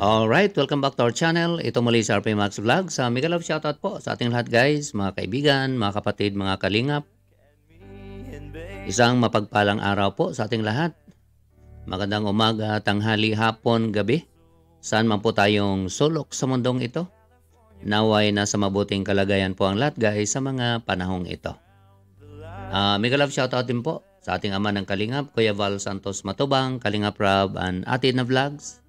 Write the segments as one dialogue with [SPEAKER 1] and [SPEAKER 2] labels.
[SPEAKER 1] Alright, welcome back to our channel. Ito muli si RP Max Vlog. Sa mega love shoutout po sa ating lahat guys, mga kaibigan, mga kapatid, mga kalingap. Isang mapagpalang araw po sa ating lahat. Magandang umaga, tanghali, hapon, gabi. Saan man po tayong sulok sa mundong ito. Naway nasa mabuting kalagayan po ang lahat guys sa mga panahong ito. Mega love shoutout din po sa ating ama ng kalingap, Kuya Val Santos Matubang, Kalingap Rob, and Ate na Vlogs.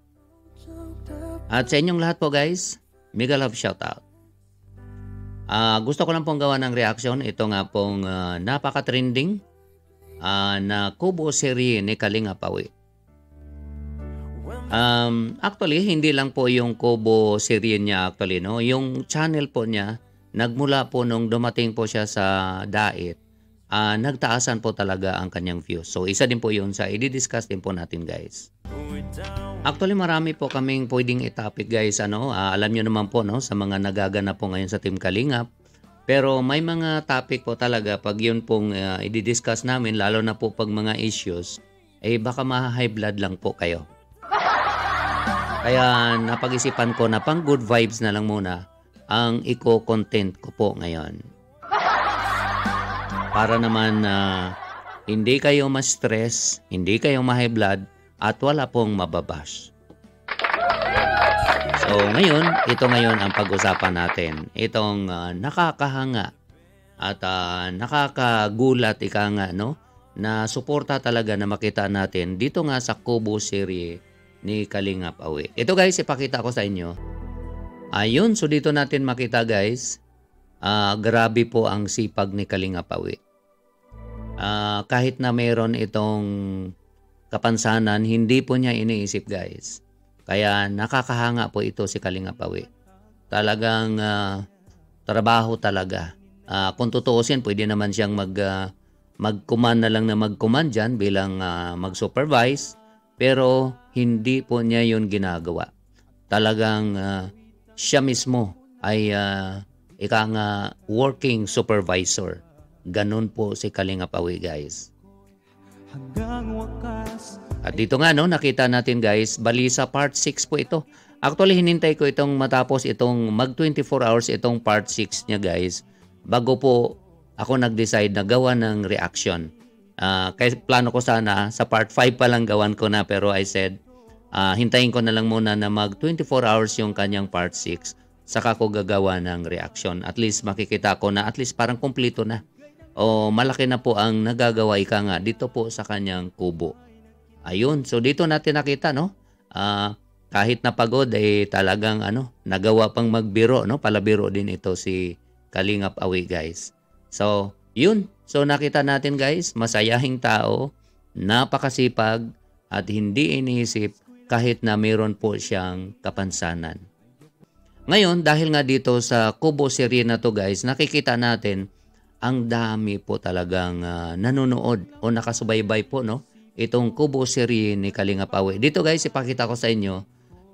[SPEAKER 1] At sa inyong lahat po guys, mega love shoutout. Gusto ko lang pong gawa ng reaction. Ito nga pong napaka-trending na Kubo serie ni Kalingap Awi. Actually, hindi lang po yung Kubo serie niya actually, no? Yung channel po niya, nagmula po nung dumating po siya sa Dait, nagtaasan po talaga ang kanyang views. So, isa din po yun sa i-discuss din po natin guys. Actually, marami po kaming pwedeng i-topic guys. Alam nyo naman po no, sa mga nagaganap po ngayon sa Team Kalingap. Pero may mga topic po talaga pag yun pong i-discuss namin, lalo na po pag mga issues, baka ma-high blood lang po kayo. Kaya napag-isipan ko na pang good vibes na lang muna ang i-content ko po ngayon. Para naman hindi kayo ma-stress, hindi kayo ma-high blood, at wala pong mababash. So ngayon, ito ngayon ang pag-usapan natin. Itong nakakahanga at nakakagulat ika nga, no? Na suporta talaga na makita natin dito nga sa Kubo serie ni Kalingap Awi. Ito guys, ipakita ko sa inyo. Ayun, so dito natin makita guys, grabe po ang sipag ni Kalingap Awi. Kahit na mayroon itong kapansanan, hindi po niya iniisip guys. Kaya nakakahanga po ito si Kalingap Awi. Talagang trabaho talaga. Kung tutuusin, pwede naman siyang mag-command na lang na mag-command dyan bilang mag-supervise. Pero hindi po niya yun ginagawa. Talagang siya mismo ay working supervisor. Ganun po si Kalingap Awi guys. At dito nga no, nakita natin guys, bali sa part 6 po ito. Actually, hinintay ko itong matapos itong mag 24 hours itong part 6 niya guys. Bago po ako nag-decide na gawa ng reaction. Kaya plano ko sana sa part 5 pa lang gawan ko na, pero I said, hintayin ko na lang muna na mag 24 hours yung kanyang part 6. Saka ko gagawa ng reaction. At least makikita ko na at least parang kumpleto na. O malaki na po ang nagagawa ika nga dito po sa kanyang kubo. Ayun, so dito natin nakita no. Kahit napagod talagang nagawa pang magbiro no, palabiro din ito si Kalingap Awi guys. So, yun. So nakita natin guys, masayahing tao, napakasipag at hindi iniisip kahit na mayroon po siyang kapansanan. Ngayon, dahil nga dito sa Kubo serie na to guys, nakikita natin ang dami po talagang nanonood o nakasubaybay po no, itong Kubo serie ni Kalingap Awi. Dito guys, ipakita ko sa inyo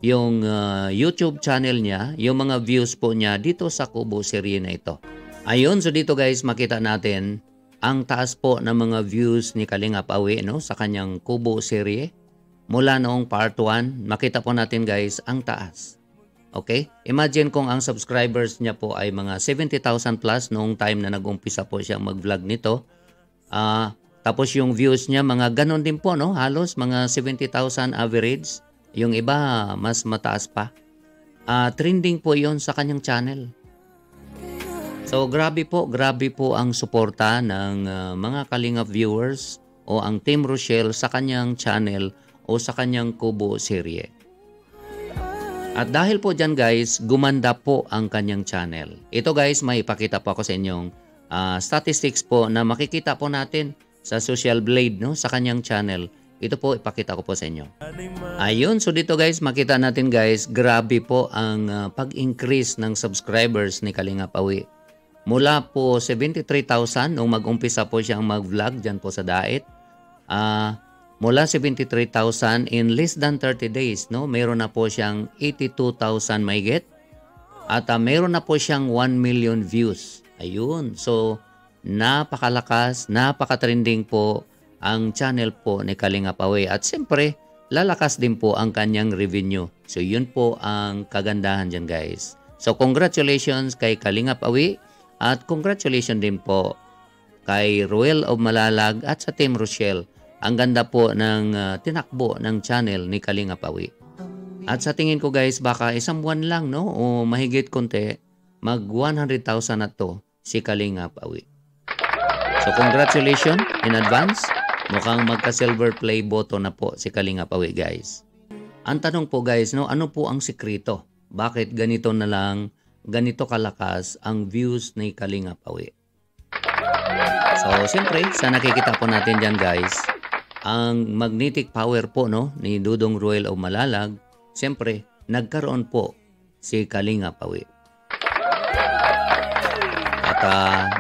[SPEAKER 1] yung YouTube channel niya, yung mga views po niya dito sa Kubo serie na ito. Ayun, so dito guys, makita natin ang taas po ng mga views ni Kalingap Awi no, sa kanyang Kubo serie. Mula noong part 1, makita po natin guys ang taas. Okay? Imagine kung ang subscribers niya po ay mga 70,000 plus noong time na nag-umpisa po siyang mag-vlog nito. Tapos yung views niya, mga ganon din po, no? Halos mga 70,000 average. Yung iba, mas mataas pa. Trending po yon sa kanyang channel. So, grabe po ang suporta ng mga Kalingap viewers o ang Team Rochelle sa kanyang channel o sa kanyang Kubo serye. At dahil po dyan guys, gumanda po ang kanyang channel. Ito guys, may ipakita po ako sa inyong statistics po na makikita po natin sa Social Blade no, sa kanyang channel. Ito po, ipakita ko po sa inyo. Ayun, so dito guys, makita natin guys, grabe po ang pag-increase ng subscribers ni Kalingap Awi. Mula po 73,000 nung mag-umpisa po siyang mag-vlog dyan po sa Dait. Mula 73,000 in less than 30 days, no? Meron na po siyang 82,000 mahigit. At meron na po siyang 1 million views. Ayun. So, napakalakas, napaka-trending po ang channel po ni Kalingap Awi. At siyempre, lalakas din po ang kanyang revenue. So yun po ang kagandahan dyan guys. So congratulations kay Kalingap Awi at congratulations din po kay Ruel of Malalag at sa Team Rochelle. Ang ganda po ng tinakbo ng channel ni Kalingap Awi. At sa tingin ko guys, baka isang buwan lang no o mahigit konti, mag 100,000 na to si Kalingap Awi. So congratulations in advance. Mukhang magka-silver play button na po si Kalingap Awi guys. Ang tanong po guys, no, ano po ang sikreto? Bakit ganito na lang, ganito kalakas ang views ni Kalingap Awi? So siyempre, sa nakikita po natin dyan guys, ang magnetic power po no ni Dudong Ruel of Malalag, siyempre, nagkaroon po si Kalingap Awi. At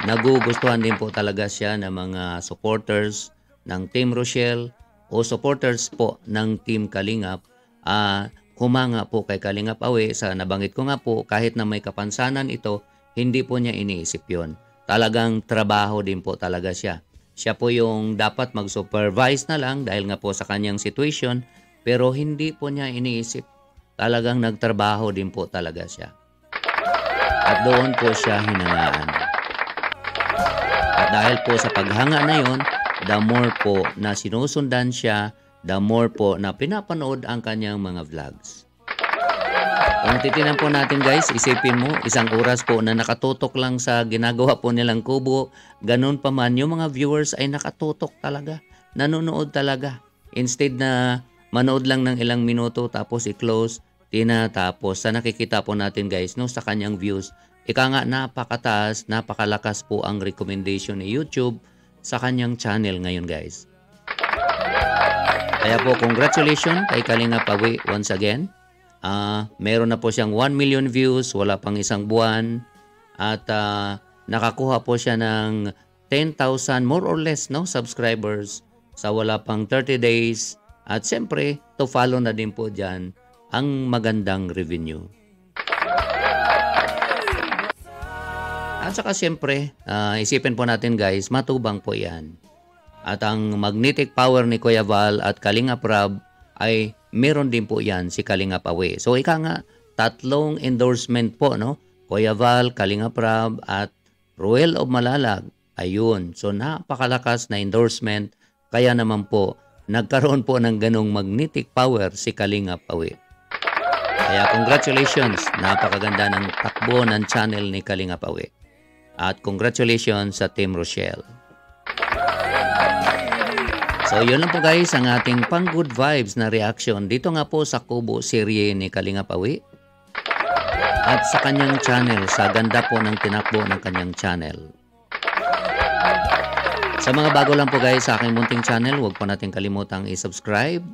[SPEAKER 1] nagugustuhan din po talaga siya ng mga supporters ng Team Rochelle o supporters po ng Team Kalingap. Humanga po kay Kalingap Awi sa nabanggit ko nga po, kahit na may kapansanan ito, hindi po niya iniisip yon. Talagang trabaho din po talaga siya. Siya po yung dapat mag-supervise na lang dahil nga po sa kanyang situation, pero hindi po niya iniisip. Talagang nagtrabaho din po talaga siya. At doon po siya hinangaan. At dahil po sa paghanga na yon, the more po na sinusundan siya, the more po na pinapanood ang kanyang mga vlogs. Kung titinan po natin guys, isipin mo, isang oras po na nakatutok lang sa ginagawa po nilang kubo, ganun pa man, yung mga viewers ay nakatutok talaga, nanonood talaga. Instead na manood lang ng ilang minuto tapos i-close, tinatapos. Sa nakikita po natin guys, no, sa kanyang views, ika nga napakataas, napakalakas po ang recommendation ni YouTube sa kanyang channel ngayon guys. Kaya po congratulations kay Kalingap Awi once again. Meron na po siyang 1 million views, wala pang isang buwan. At nakakuha po siya ng 10,000 more or less no subscribers sa wala pang 30 days. At siyempre, to follow na din po dyan ang magandang revenue. At saka siyempre, isipin po natin guys, matubang po yan. At ang magnetic power ni Kuya Val at Kalingap Rab ay meron din po yan si Kalingap Awi. So ika nga, tatlong endorsement po, no? Kuya Val, Kalingap Rab at Ruel of Malalag. Ayun, so napakalakas na endorsement. Kaya naman po, nagkaroon po ng ganong magnetic power si Kalingap Awi. Kaya congratulations, napakaganda ng takbo ng channel ni Kalingap Awi. At congratulations sa Team Rochelle. So yun lang po guys ang ating pang good vibes na reaction dito nga po sa Kubo serye ni Kalingap Awi. At sa kanyang channel, sa ganda po ng tinakbo ng kanyang channel. Sa mga bago lang po guys sa aking munting channel, huwag po natin kalimutang i-subscribe.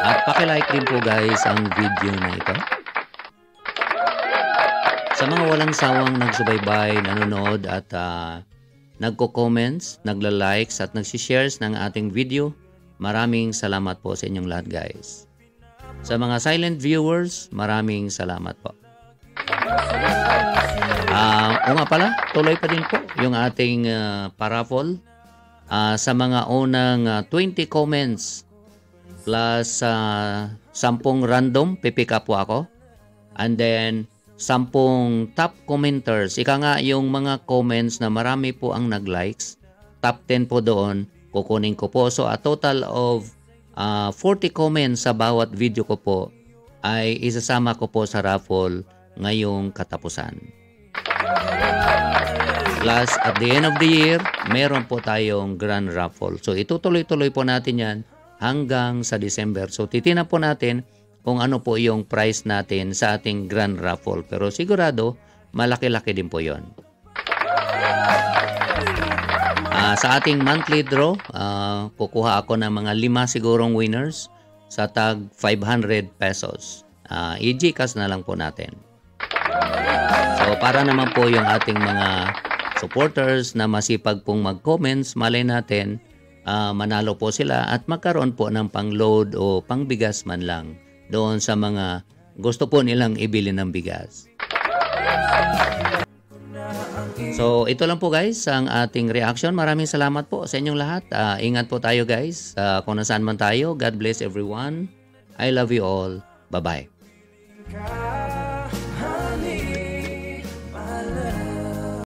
[SPEAKER 1] At paki-like din po guys ang video na ito. Sa mga walang sawang nagsubaybay, nanonood at nagko-comments, nagla-likes at nagsishares ng ating video, maraming salamat po sa inyong lahat guys. Sa mga silent viewers, maraming salamat po. O nga pala, tuloy pa din po yung ating paraffle. Sa mga unang 20 comments plus 10 random, pipick up po ako. And then 10 top commenters. Ika nga yung mga comments na marami po ang nag-likes. Top 10 po doon. Kukunin ko po. So a total of 40 comments sa bawat video ko po ay isasama ko po sa raffle ngayong katapusan. Plus at the end of the year, meron po tayong grand raffle. So itutuloy-tuloy po natin yan hanggang sa December. So titingnan po natin kung ano po yung price natin sa ating grand raffle. Pero sigurado, malaki-laki din po yon. Sa ating monthly draw, kukuha ako ng mga 5 sigurong winners sa tag 500 pesos. I-Gcash na lang po natin. So para naman po yung ating mga supporters na masipag pong mag-comments, malay natin, manalo po sila at magkaroon po ng pang-load o pang-bigas man lang doon sa mga gusto po nilang ibili ng bigas. So ito lang po guys ang ating reaction. Maraming salamat po sa inyong lahat. Ingat po tayo guys. Kung nasaan man tayo. God bless everyone. I love you all. Bye-bye.